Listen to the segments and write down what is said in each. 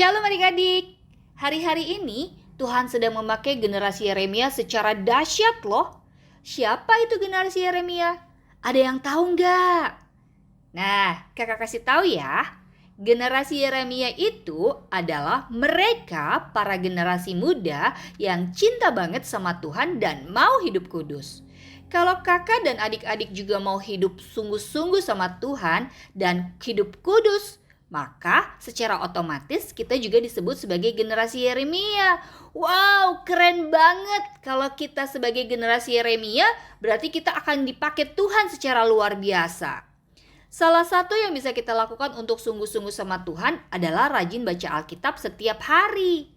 Shalom adik-adik. Hari-hari ini Tuhan sedang memakai generasi Yeremia secara dahsyat loh. Siapa itu generasi Yeremia? Ada yang tahu nggak? Nah, kakak kasih tahu ya. Generasi Yeremia itu adalah mereka para generasi muda yang cinta banget sama Tuhan dan mau hidup kudus. Kalau kakak dan adik-adik juga mau hidup sungguh-sungguh sama Tuhan dan hidup kudus, maka secara otomatis kita juga disebut sebagai generasi Yeremia. Wow, keren banget. Kalau kita sebagai generasi Yeremia, berarti kita akan dipakai Tuhan secara luar biasa. Salah satu yang bisa kita lakukan untuk sungguh-sungguh sama Tuhan adalah rajin baca Alkitab setiap hari.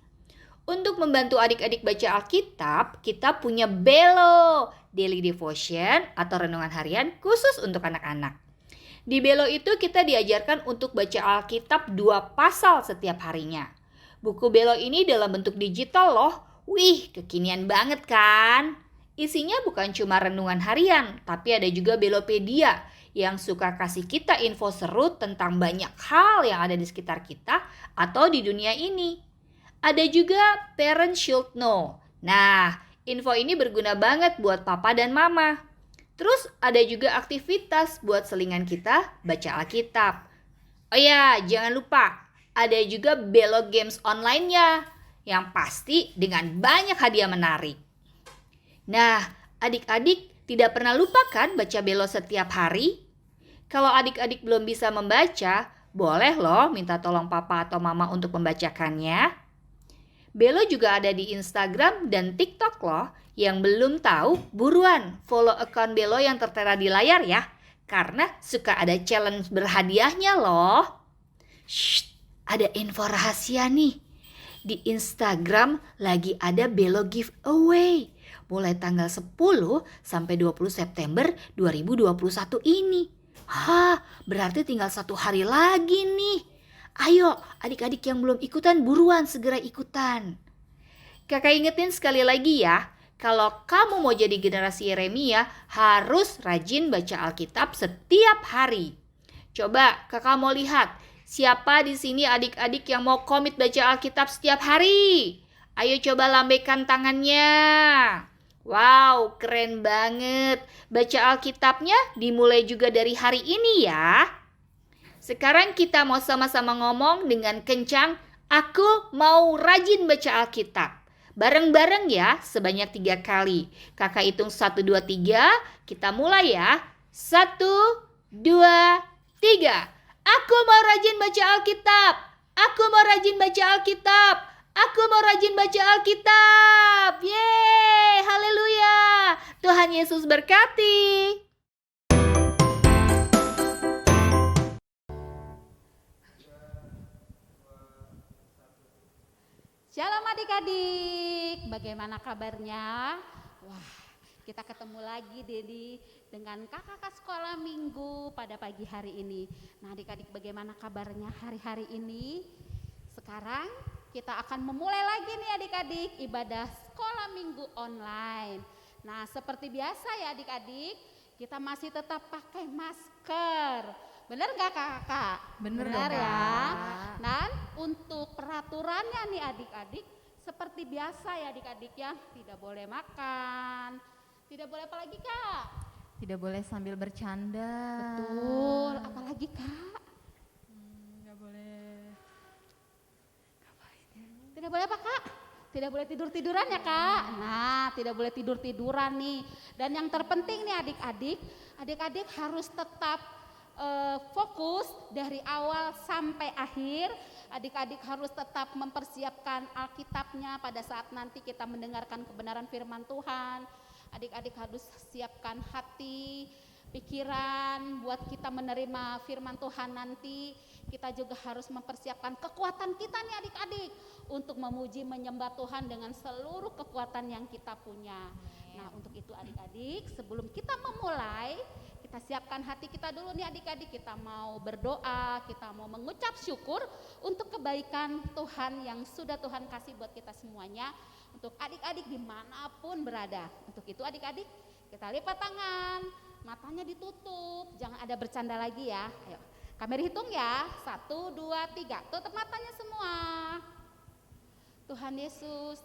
Untuk membantu adik-adik baca Alkitab, kita punya Belo, Daily Devotion atau renungan harian khusus untuk anak-anak. Di Belo itu kita diajarkan untuk baca Alkitab 2 pasal setiap harinya. Buku Belo ini dalam bentuk digital loh. Wih, kekinian banget kan? Isinya bukan cuma renungan harian, tapi ada juga Belopedia yang suka kasih kita info seru tentang banyak hal yang ada di sekitar kita atau di dunia ini. Ada juga Parent Should Know. Nah, info ini berguna banget buat papa dan mama. Terus ada juga aktivitas buat selingan kita baca Alkitab. Oh ya, jangan lupa ada juga Belo Games online-nya yang pasti dengan banyak hadiah menarik. Nah, adik-adik tidak pernah lupa kan baca Belo setiap hari? Kalau adik-adik belum bisa membaca, boleh loh minta tolong papa atau mama untuk membacakannya. Belo juga ada di Instagram dan TikTok loh. Yang belum tahu, buruan follow account Belo yang tertera di layar ya. Karena suka ada challenge berhadiahnya loh. Shh, ada info rahasia nih. Di Instagram lagi ada Belo giveaway. Mulai tanggal 10 sampai 20 September 2021 ini. Hah, berarti tinggal 1 hari lagi nih. Ayo, adik-adik yang belum ikutan buruan segera ikutan. Kakak ingetin sekali lagi ya, kalau kamu mau jadi generasi Yeremia, harus rajin baca Alkitab setiap hari. Coba kakak mau lihat, siapa di sini adik-adik yang mau komit baca Alkitab setiap hari? Ayo coba lambaikan tangannya. Wow, keren banget. Baca Alkitabnya dimulai juga dari hari ini ya. Sekarang kita mau sama-sama ngomong dengan kencang, aku mau rajin baca Alkitab. Bareng-bareng ya, sebanyak 3 kali. Kakak hitung 1, 2, 3, kita mulai ya. 1, 2, 3. Aku mau rajin baca Alkitab. Aku mau rajin baca Alkitab. Aku mau rajin baca Alkitab. Yeay, haleluya. Tuhan Yesus berkati. Shalom adik-adik, bagaimana kabarnya? Wah, kita ketemu lagi dengan kakak sekolah minggu pada pagi hari ini. Nah adik-adik bagaimana kabarnya hari-hari ini? Sekarang kita akan memulai lagi nih adik-adik ibadah sekolah minggu online. Nah seperti biasa ya adik-adik, kita masih tetap pakai masker. Benar nggak kakak? Bener Benar dong, ya. Kak. Dan untuk peraturannya nih adik-adik, seperti biasa ya adik-adik ya, tidak boleh makan, tidak boleh apa lagi kak? Tidak boleh sambil bercanda. Betul, apalagi kak? Nggak boleh. Tidak boleh apa kak? Tidak boleh tidur-tiduran ya kak? Nah, tidak boleh tidur-tiduran nih. Dan yang terpenting nih adik-adik harus tetap fokus dari awal sampai akhir. Adik-adik harus tetap mempersiapkan Alkitabnya pada saat nanti kita mendengarkan kebenaran firman Tuhan. Adik-adik harus siapkan hati, pikiran buat kita menerima firman Tuhan nanti. Kita juga harus mempersiapkan kekuatan kita nih adik-adik untuk memuji menyembah Tuhan dengan seluruh kekuatan yang kita punya. Nah untuk itu adik-adik sebelum kita memulai, kita siapkan hati kita dulu nih adik-adik. Kita mau berdoa, kita mau mengucap syukur untuk kebaikan Tuhan yang sudah Tuhan kasih buat kita semuanya. Untuk adik-adik dimanapun berada. Untuk itu adik-adik kita lipat tangan, matanya ditutup, jangan ada bercanda lagi ya. Ayo Kami hitung ya, 1, 2, 3. Tutup matanya semua. Tuhan Yesus,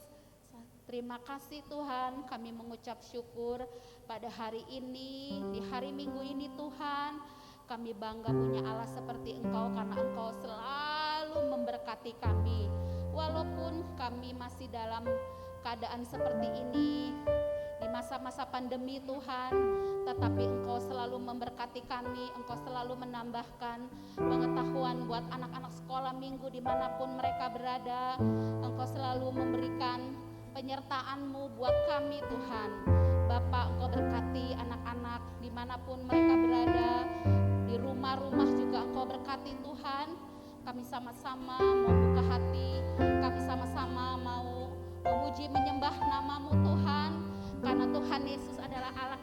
terima kasih Tuhan, kami mengucap syukur pada hari ini, di hari Minggu ini Tuhan. Kami bangga punya Allah seperti Engkau karena Engkau selalu memberkati kami. Walaupun kami masih dalam keadaan seperti ini, di masa-masa pandemi Tuhan, tetapi Engkau selalu memberkati kami, Engkau selalu menambahkan pengetahuan buat anak-anak sekolah minggu dimanapun mereka berada. Engkau selalu memberikan penyertaan-Mu buat kami Tuhan. Bapak, Engkau berkati anak-anak dimanapun mereka berada, di rumah-rumah juga Engkau berkati Tuhan. Kami sama-sama mau buka hati, kami sama-sama mau memuji menyembah nama-Mu Tuhan, karena Tuhan Yesus adalah Allah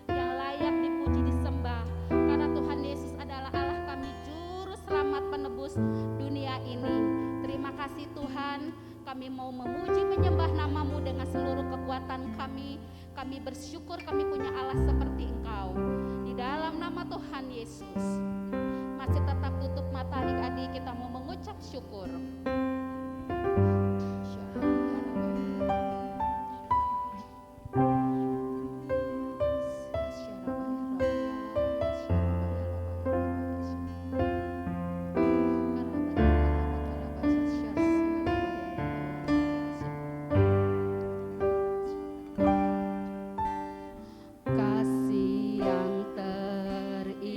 yang layak dipuji disembah, karena Tuhan Yesus adalah Allah kami, juru selamat penebus dunia ini. Terima kasih Tuhan, kami mau memuji menyembah nama-Mu dengan seluruh kekuatan kami. Kami bersyukur kami punya Allah seperti Engkau. Di dalam nama Tuhan Yesus, masih tetap tutup mata adik-adik, kita mau mengucap syukur. Kasih yang terindah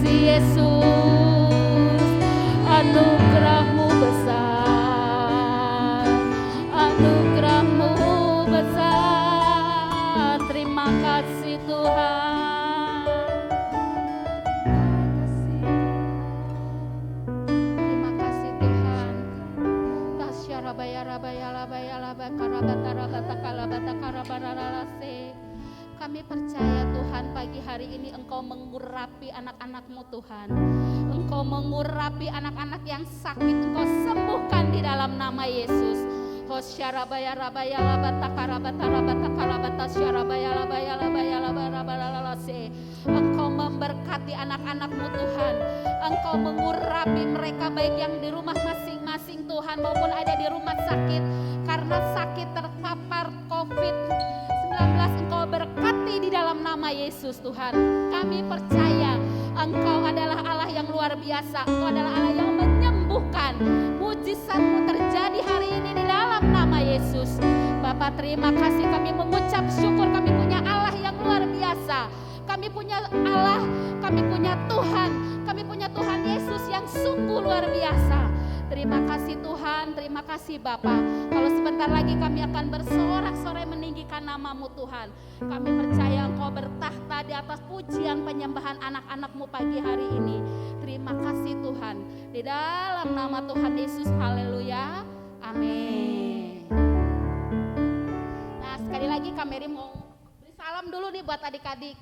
kasih Yesus, anugerah-Mu besar, anugerah-Mu besar. Terima kasih Tuhan. Terima kasih Tuhan. Kami percaya Tuhan, pagi hari ini Engkau mengurapi anak-anak-Mu Tuhan. Engkau mengurapi anak-anak yang sakit, Engkau sembuhkan di dalam nama Yesus. Engkau memberkati anak-anak-Mu Tuhan. Engkau mengurapi mereka baik yang di rumah masing-masing Tuhan maupun ada di rumah sakit karena sakit terpapar COVID-19. Engkau berkati di dalam nama Yesus Tuhan. Kami percaya Engkau adalah Allah yang luar biasa. Engkau adalah Allah yang menyembuhkan. Mujizat-Mu terjadi hari ini di dalam nama Yesus. Bapak, terima kasih, kami mengucap syukur. Kami punya Allah yang luar biasa. Kami punya Allah, kami punya Tuhan. Kami punya Tuhan Yesus yang sungguh luar biasa. Terima kasih Tuhan, terima kasih Bapa. Kalau sebentar lagi kami akan bersorak-sorai meninggikan nama-Mu Tuhan. Kami percaya Engkau bertahta di atas pujian penyembahan anak-anak-Mu pagi hari ini. Terima kasih Tuhan. Di dalam nama Tuhan Yesus, haleluya, amin. Nah, sekali lagi Kak Mary mau beri salam dulu nih buat adik-adik.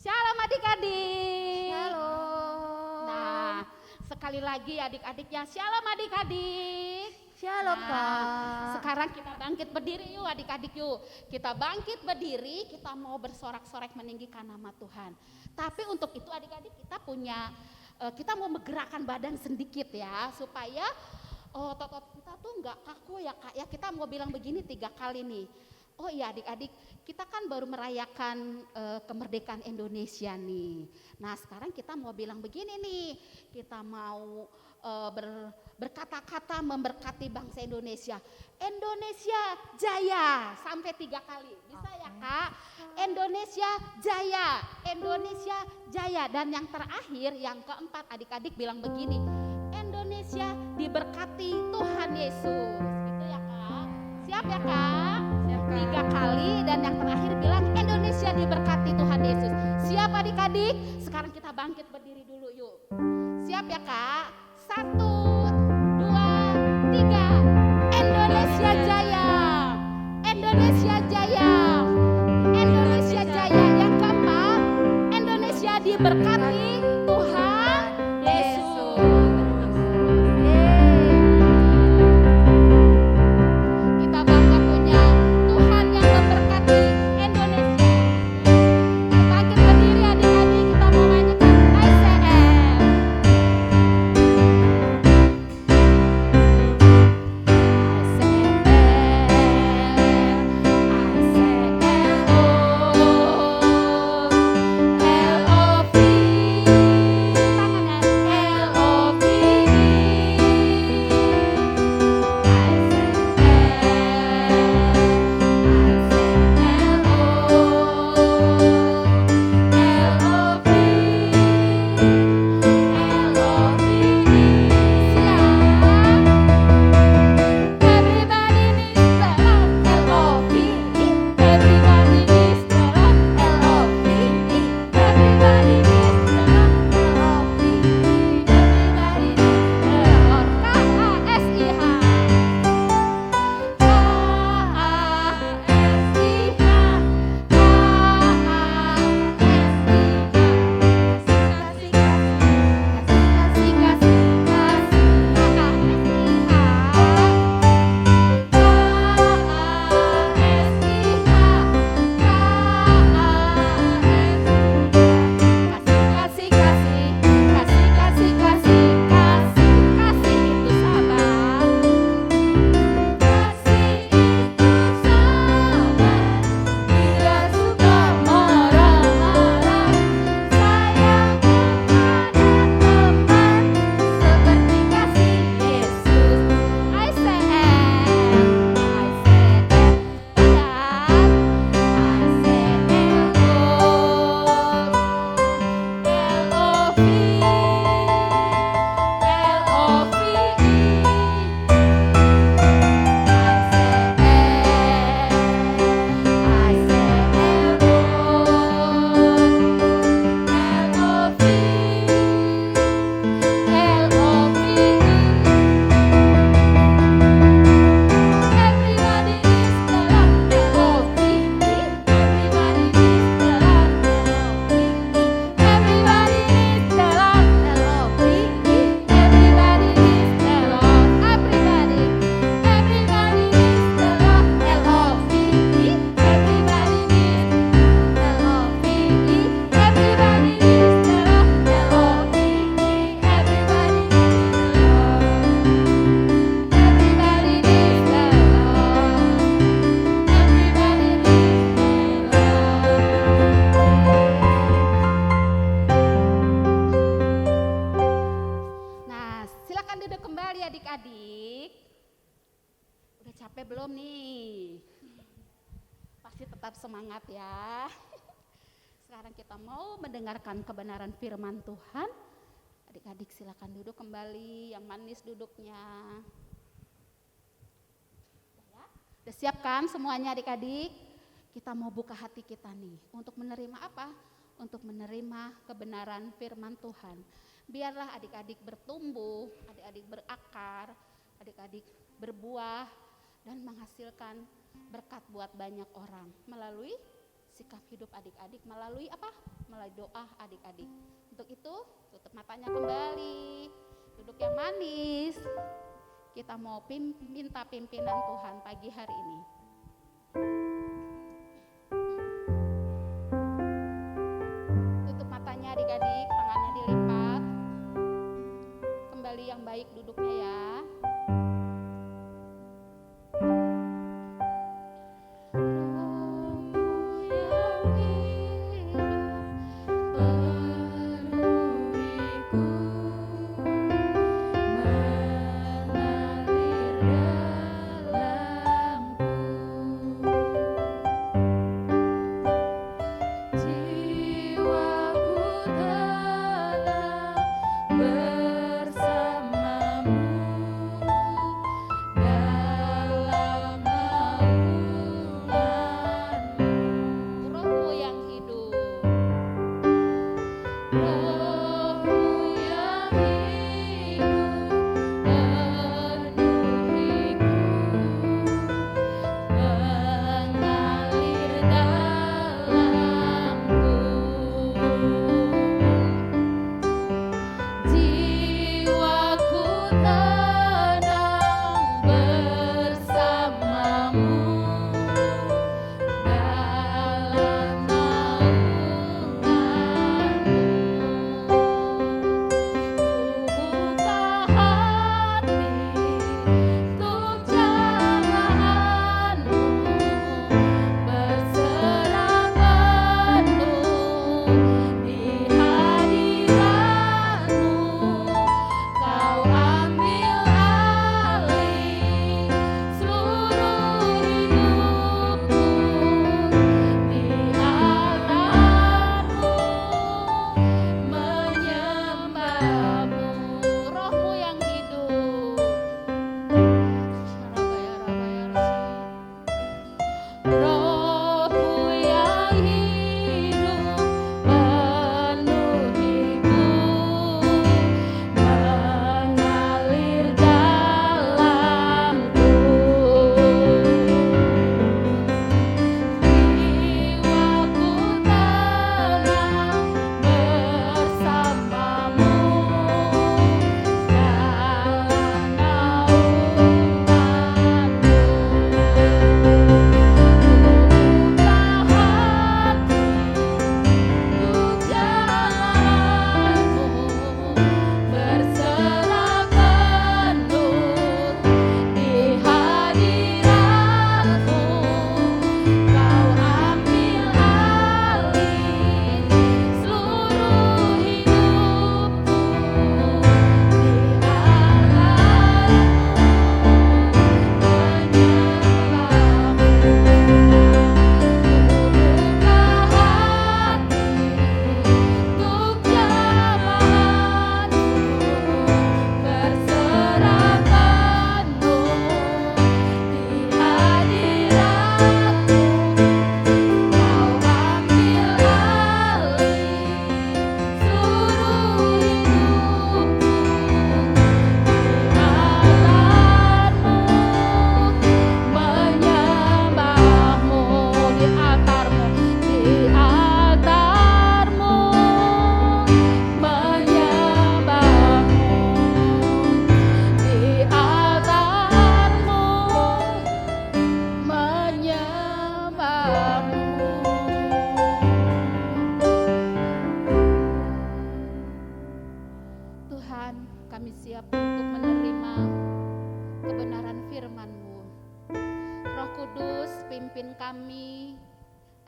Shalom adik-adik. Shalom. Nah, sekali lagi adik-adiknya, shalom adik-adik. Shalom Kak. Sekarang kita bangkit berdiri yuk adik-adik yuk. Kita bangkit berdiri, kita mau bersorak-sorai meninggikan nama Tuhan. Tapi untuk itu adik-adik kita mau menggerakkan badan sedikit ya. Supaya otot kita tuh enggak kaku ya Kak ya. Kita mau bilang begini 3 kali nih. Oh iya adik-adik, kita kan baru merayakan kemerdekaan Indonesia nih. Nah sekarang kita mau bilang begini nih, kita mau berkata-kata memberkati bangsa Indonesia. Indonesia jaya, sampai 3 kali, bisa ya Kak? Indonesia jaya, Indonesia jaya. Dan yang terakhir, yang keempat adik-adik bilang begini, Indonesia diberkati Tuhan Yesus. Gitu ya Kak? Siap ya Kak? 3 kali dan yang terakhir bilang Indonesia diberkati Tuhan Yesus. Siap adik-adik? Sekarang kita bangkit berdiri dulu yuk. Siap ya Kak? 1, 2, 3. Indonesia jaya. Indonesia jaya. Indonesia jaya. Yang keempat, Indonesia diberkati Tuhan Yesus. Kita bangga punya Tuhan yang memberkati Indonesia. Bangkit berdiri adik-adik, kita mau nyanyikan ICM. ICM, adik-adik, udah capek belum nih? Pasti tetap semangat ya. Sekarang kita mau mendengarkan kebenaran firman Tuhan. Adik-adik silakan duduk kembali, yang manis duduknya. Udah siap kan semuanya adik-adik? Kita mau buka hati kita nih untuk menerima apa? Untuk menerima kebenaran firman Tuhan. Biarlah adik-adik bertumbuh, adik-adik berakar, adik-adik berbuah dan menghasilkan berkat buat banyak orang melalui sikap hidup adik-adik, melalui apa? Melalui doa adik-adik. Untuk itu tutup matanya kembali, duduk yang manis. Kita mau minta pimpinan Tuhan pagi hari ini. Tutup matanya adik-adik, tangannya dilipat. Kembali yang baik duduknya ya.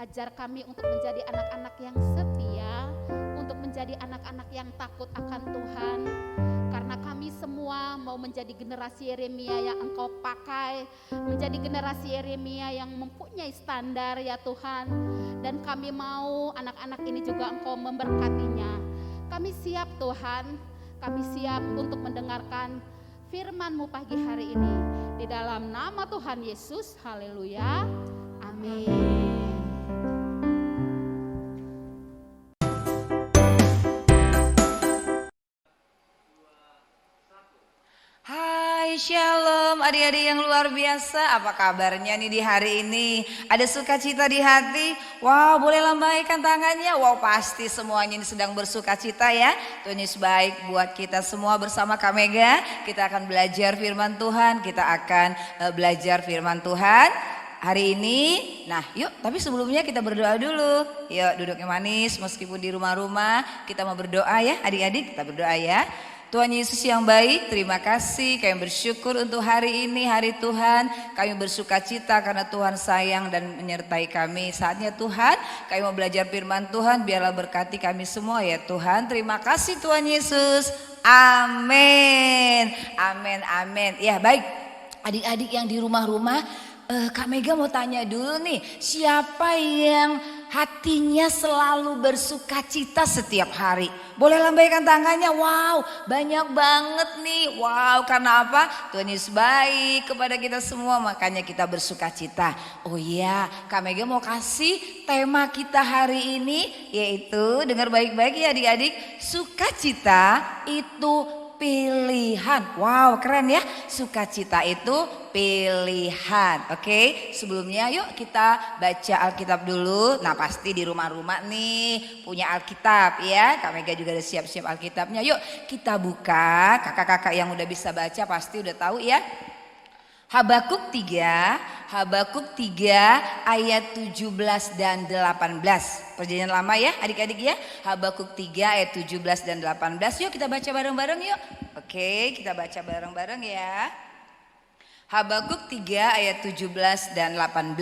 Ajar kami untuk menjadi anak-anak yang setia, untuk menjadi anak-anak yang takut akan Tuhan. Karena kami semua mau menjadi generasi Yeremia yang Engkau pakai, menjadi generasi Yeremia yang mempunyai standar ya Tuhan. Dan kami mau anak-anak ini juga Engkau memberkatinya. Kami siap Tuhan, kami siap untuk mendengarkan firman-Mu pagi hari ini. Di dalam nama Tuhan Yesus, haleluya, amin. Hai Shalom adik-adik yang luar biasa, apa kabarnya nih di hari ini? Ada sukacita di hati? Wow, boleh lambaikan tangannya. Wow, pasti semuanya ini sedang bersukacita ya. Tuhan Yesus baik buat kita semua. Bersama Kak Mega kita akan belajar firman Tuhan. Kita akan belajar firman Tuhan hari ini. Nah yuk, tapi sebelumnya kita berdoa dulu. Yuk duduknya manis meskipun di rumah-rumah. Kita mau berdoa ya adik-adik, kita berdoa ya. Tuhan Yesus yang baik, terima kasih. Kami bersyukur untuk hari ini, hari Tuhan. Kami bersuka cita karena Tuhan sayang dan menyertai kami. Saatnya Tuhan, kami mau belajar firman Tuhan. Biarlah berkati kami semua ya Tuhan. Terima kasih Tuhan Yesus. Amin. Amin, amin. Ya baik, adik-adik yang di rumah-rumah, Kak Mega mau tanya dulu nih. Siapa yang hatinya selalu bersuka cita setiap hari? Boleh lambaikan tangannya. Wow, banyak banget nih. Wow, karena apa? Tuhan Yesus baik kepada kita semua, makanya kita bersuka cita. Oh iya, Kak Mega mau kasih tema kita hari ini, yaitu dengar baik-baik ya adik-adik, sukacita itu pilihan. Wow, keren ya. Sukacita itu pilihan. Oke, sebelumnya yuk kita baca Alkitab dulu. Nah, pasti di rumah-rumah nih punya Alkitab ya. Kak Mega juga udah siap-siap Alkitabnya. Yuk kita buka. Kakak-kakak yang udah bisa baca pasti udah tahu ya. Habakuk 3 ayat 17 dan 18. Perjanjian lama ya adik-adik ya. Habakuk 3 ayat 17 dan 18. Yuk kita baca bareng-bareng yuk. Oke, kita baca bareng-bareng ya. Habakuk 3 ayat 17 dan 18.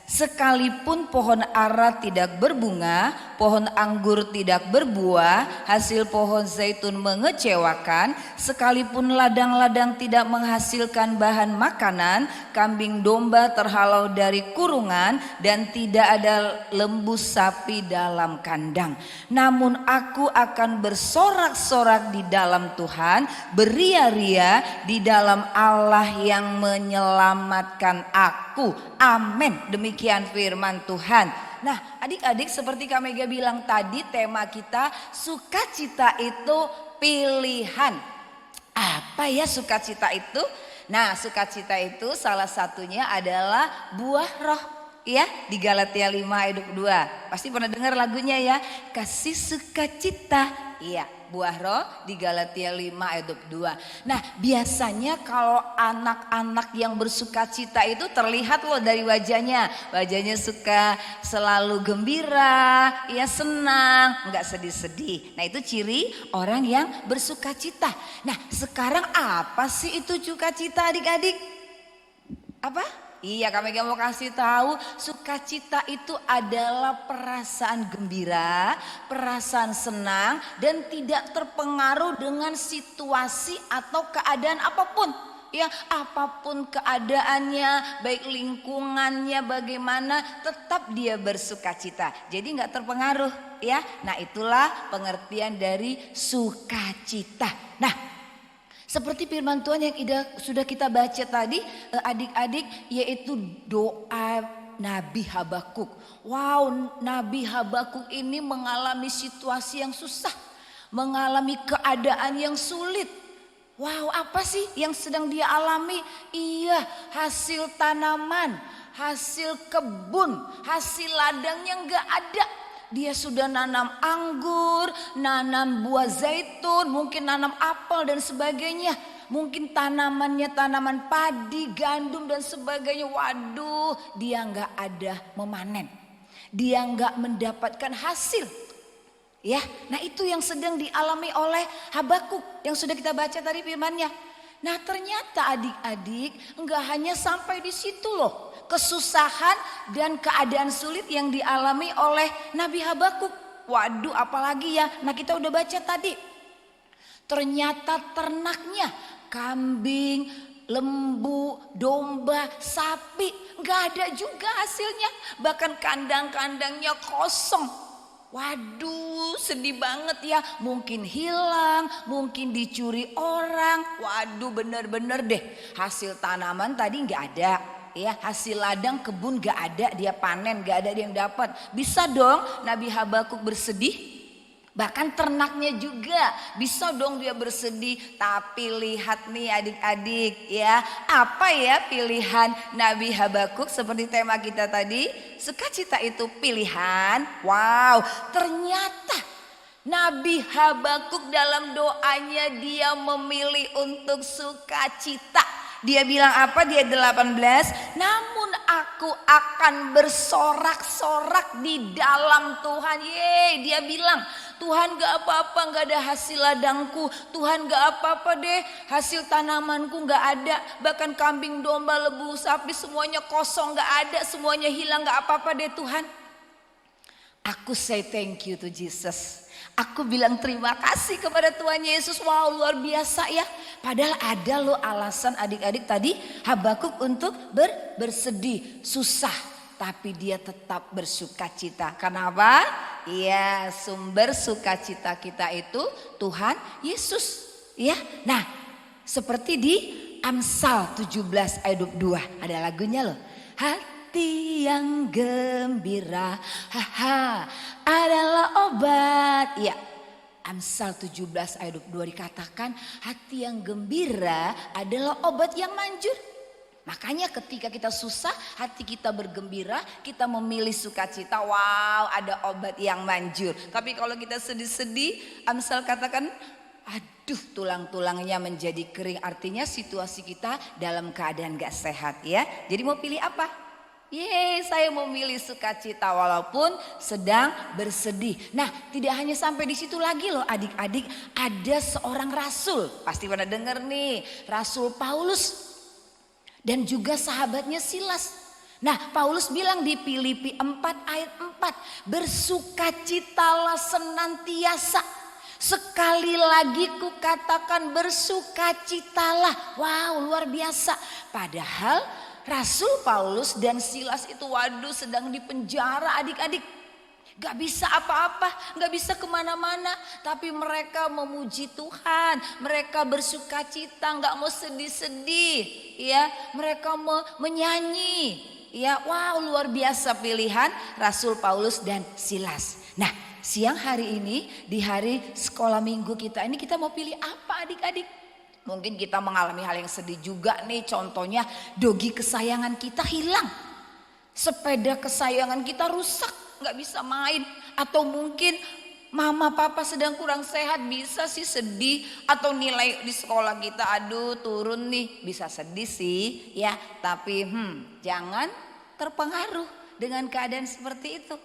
Sekalipun pohon ara tidak berbunga, pohon anggur tidak berbuah, hasil pohon zaitun mengecewakan, sekalipun ladang-ladang tidak menghasilkan bahan makanan, kambing domba terhalau dari kurungan, dan tidak ada lembu sapi dalam kandang. Namun aku akan bersorak-sorak di dalam Tuhan, beria-ria di dalam Allah yang menyelamatkan aku. Amin. Demikian firman Tuhan. Nah adik-adik, seperti Kak Mega bilang tadi, tema kita sukacita itu pilihan. Apa ya sukacita itu? Nah sukacita itu salah satunya adalah buah roh. Ya, di Galatia 5 ayat 2. Pasti pernah dengar lagunya ya. Kasih sukacita. Iya, buah roh di Galatia 5 ayat 2. Nah, biasanya kalau anak-anak yang bersukacita itu terlihat loh dari wajahnya. Wajahnya suka selalu gembira, ya senang, enggak sedih-sedih. Nah, itu ciri orang yang bersukacita. Nah, sekarang apa sih itu sukacita adik-adik? Apa? Iya, kami mau kasih tahu, sukacita itu adalah perasaan gembira, perasaan senang, dan tidak terpengaruh dengan situasi atau keadaan apapun. Ya, apapun keadaannya, baik lingkungannya bagaimana, tetap dia bersukacita. Jadi nggak terpengaruh, ya. Nah, itulah pengertian dari sukacita. Nah, seperti firman Tuhan yang sudah kita baca tadi adik-adik, yaitu doa Nabi Habakuk. Wow, Nabi Habakuk ini mengalami situasi yang susah, mengalami keadaan yang sulit. Wow, apa sih yang sedang dia alami? Iya, hasil tanaman, hasil kebun, hasil ladangnya nggak ada. Dia sudah nanam anggur, nanam buah zaitun, mungkin nanam apel dan sebagainya. Mungkin tanamannya tanaman padi, gandum dan sebagainya. Waduh, dia nggak ada memanen. Dia nggak mendapatkan hasil. Ya, nah itu yang sedang dialami oleh Habakuk yang sudah kita baca tadi firmannya. Nah ternyata adik-adik nggak hanya sampai di situ loh. Kesusahan dan keadaan sulit yang dialami oleh Nabi Habakuk. Waduh, apalagi ya? Nah, kita udah baca tadi. Ternyata ternaknya kambing, lembu, domba, sapi, nggak ada juga hasilnya. Bahkan kandang-kandangnya kosong. Waduh, sedih banget ya. Mungkin hilang, mungkin dicuri orang. Waduh, bener-bener deh. Hasil tanaman tadi nggak ada. Ya, hasil ladang kebun gak ada, dia panen gak ada dia yang dapat. Bisa dong Nabi Habakuk bersedih? Bahkan ternaknya juga bisa dong dia bersedih. Tapi lihat nih adik-adik ya, apa ya pilihan Nabi Habakuk seperti tema kita tadi? Sukacita itu pilihan. Wow, ternyata Nabi Habakuk dalam doanya dia memilih untuk sukacita. Dia bilang apa? Dia 18, namun aku akan bersorak-sorak di dalam Tuhan. Yeay, dia bilang, Tuhan gak apa-apa gak ada hasil ladangku. Tuhan gak apa-apa deh hasil tanamanku gak ada. Bahkan kambing, domba, lembu, sapi semuanya kosong gak ada. Semuanya hilang gak apa-apa deh Tuhan. Aku say thank you to Jesus. Aku bilang terima kasih kepada Tuhan Yesus. Wow, luar biasa ya. Padahal ada loh alasan adik-adik tadi Habakuk untuk bersedih. Susah, tapi dia tetap bersukacita. Kenapa? Iya, sumber sukacita kita itu Tuhan Yesus. Ya, nah seperti di Amsal 17 ayat 22 ada lagunya loh. Hati yang gembira, haha, adalah obat. Ya, Amsal 17 ayat 22 dikatakan hati yang gembira adalah obat yang manjur. Makanya ketika kita susah, hati kita bergembira, kita memilih sukacita. Wow, ada obat yang manjur. Tapi kalau kita sedih-sedih, Amsal katakan, aduh tulang-tulangnya menjadi kering. Artinya situasi kita dalam keadaan gak sehat ya. Jadi mau pilih apa? Yeay, saya memilih sukacita walaupun sedang bersedih. Nah, tidak hanya sampai di situ lagi loh adik-adik. Ada seorang rasul, pasti pernah dengar nih, Rasul Paulus. Dan juga sahabatnya Silas. Nah, Paulus bilang di Filipi 4 ayat 4, bersukacitalah senantiasa. Sekali lagi ku katakan bersukacitalah. Wow, luar biasa. Padahal Rasul Paulus dan Silas itu waduh sedang di penjara adik-adik. Gak bisa apa-apa, gak bisa kemana-mana. Tapi mereka memuji Tuhan, mereka bersukacita, gak mau sedih-sedih. Ya, mereka menyanyi. Ya, wow luar biasa pilihan Rasul Paulus dan Silas. Nah, siang hari ini di hari sekolah minggu kita ini kita mau pilih apa adik-adik? Mungkin kita mengalami hal yang sedih juga nih, contohnya dogi kesayangan kita hilang. Sepeda kesayangan kita rusak, gak bisa main. Atau mungkin mama papa sedang kurang sehat, bisa sih sedih. Atau nilai di sekolah kita aduh turun nih, bisa sedih sih ya. Tapi jangan terpengaruh dengan keadaan seperti itu.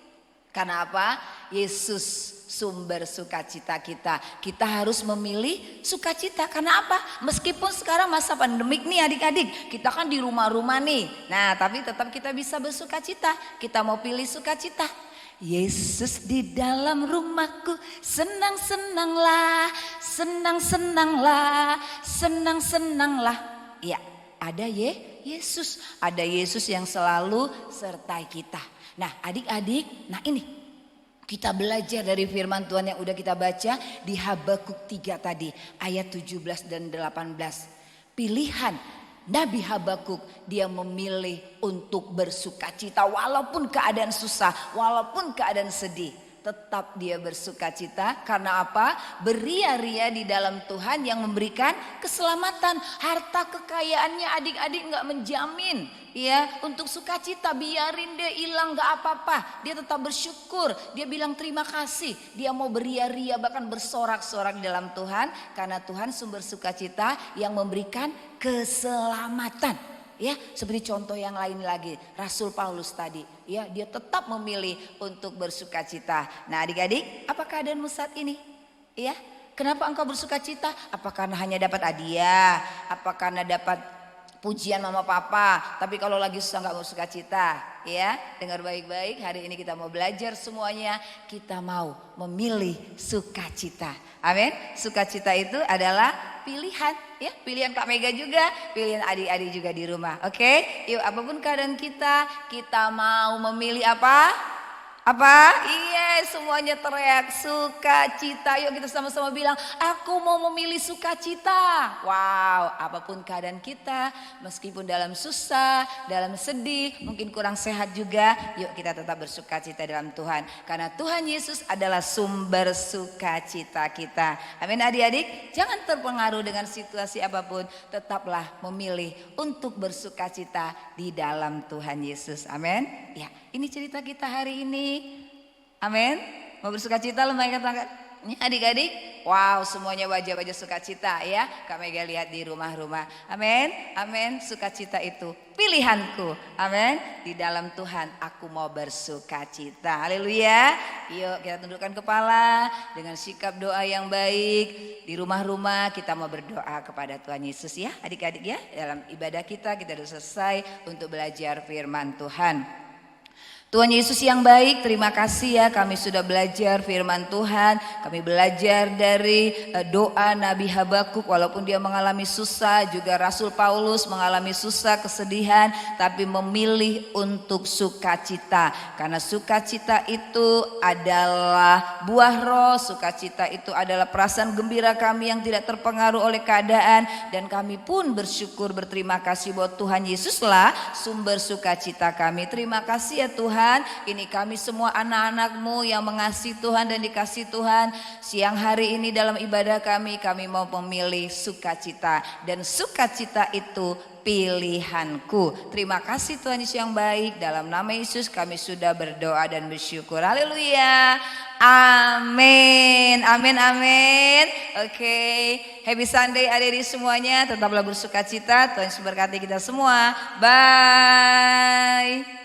Karena apa? Yesus sumber sukacita kita. Kita harus memilih sukacita. Karena apa? Meskipun sekarang masa pandemik nih adik-adik, kita kan di rumah-rumah nih. Nah, tapi tetap kita bisa bersukacita. Kita mau pilih sukacita. Yesus di dalam rumahku, senang-senanglah, senang-senanglah, senang-senanglah. Ya, ada Yesus, ada Yesus yang selalu sertai kita. Nah adik-adik, nah ini kita belajar dari firman Tuhan yang udah kita baca di Habakuk 3 tadi ayat 17 dan 18. Pilihan Nabi Habakuk, dia memilih untuk bersukacita walaupun keadaan susah, walaupun keadaan sedih. Tetap dia bersukacita karena apa? Beria-ria di dalam Tuhan yang memberikan keselamatan. Harta kekayaannya adik-adik gak menjamin ya untuk sukacita. Biarin dia hilang gak apa-apa. Dia tetap bersyukur. Dia bilang terima kasih. Dia mau beria-ria bahkan bersorak-sorak dalam Tuhan. Karena Tuhan sumber sukacita yang memberikan keselamatan. Ya, seperti contoh yang lain lagi, Rasul Paulus tadi, ya, dia tetap memilih untuk bersukacita. Nah, adik-adik, apa keadaanmu saat ini? Ya, kenapa engkau bersukacita? Apa karena hanya dapat hadiah? Apa karena dapat pujian mama papa, tapi kalau lagi susah nggak mau sukacita, ya dengar baik-baik. Hari ini kita mau belajar semuanya, kita mau memilih sukacita. Amin. Sukacita itu adalah pilihan, ya pilihan Kak Mega juga, pilihan adik-adik juga di rumah. Oke, yuk apapun keadaan kita mau memilih apa? Apa? Iya, semuanya teriak sukacita. Yuk kita sama-sama bilang, aku mau memilih sukacita. Wow, apapun keadaan kita, meskipun dalam susah, dalam sedih, mungkin kurang sehat juga, yuk kita tetap bersukacita dalam Tuhan. Karena Tuhan Yesus adalah sumber sukacita kita. Amin adik-adik, jangan terpengaruh dengan situasi apapun, tetaplah memilih untuk bersukacita di dalam Tuhan Yesus. Amin. Ya, ini cerita kita hari ini. Amin. Mau bersukacita lembaikan tangannya adik-adik. Wow, semuanya wajah-wajah sukacita ya. Kak Mega lihat di rumah-rumah. Amin. Amin. Sukacita itu pilihanku. Amin. Di dalam Tuhan aku mau bersukacita. Haleluya. Yuk kita tundukkan kepala dengan sikap doa yang baik. Di rumah-rumah kita mau berdoa kepada Tuhan Yesus ya. Adik-adik ya. Dalam ibadah kita sudah selesai untuk belajar firman Tuhan. Tuhan Yesus yang baik, terima kasih ya kami sudah belajar firman Tuhan. Kami belajar dari doa Nabi Habakuk, walaupun dia mengalami susah, juga Rasul Paulus mengalami susah, kesedihan, tapi memilih untuk sukacita. Karena sukacita itu adalah buah roh, sukacita itu adalah perasaan gembira kami yang tidak terpengaruh oleh keadaan. Dan kami pun bersyukur, berterima kasih bahwa Tuhan Yesuslah sumber sukacita kami. Terima kasih ya Tuhan. Ini kami semua anak-anak-Mu yang mengasihi Tuhan dan dikasihi Tuhan. Siang hari ini dalam ibadah kami mau memilih sukacita. Dan sukacita itu pilihanku. Terima kasih Tuhan Yesus yang baik. Dalam nama Yesus kami sudah berdoa dan bersyukur. Haleluya. Amin. Amin, amin. Oke. Happy Sunday adik-adik semuanya. Tetaplah bersukacita. Tuhan Yesus berkati kita semua. Bye.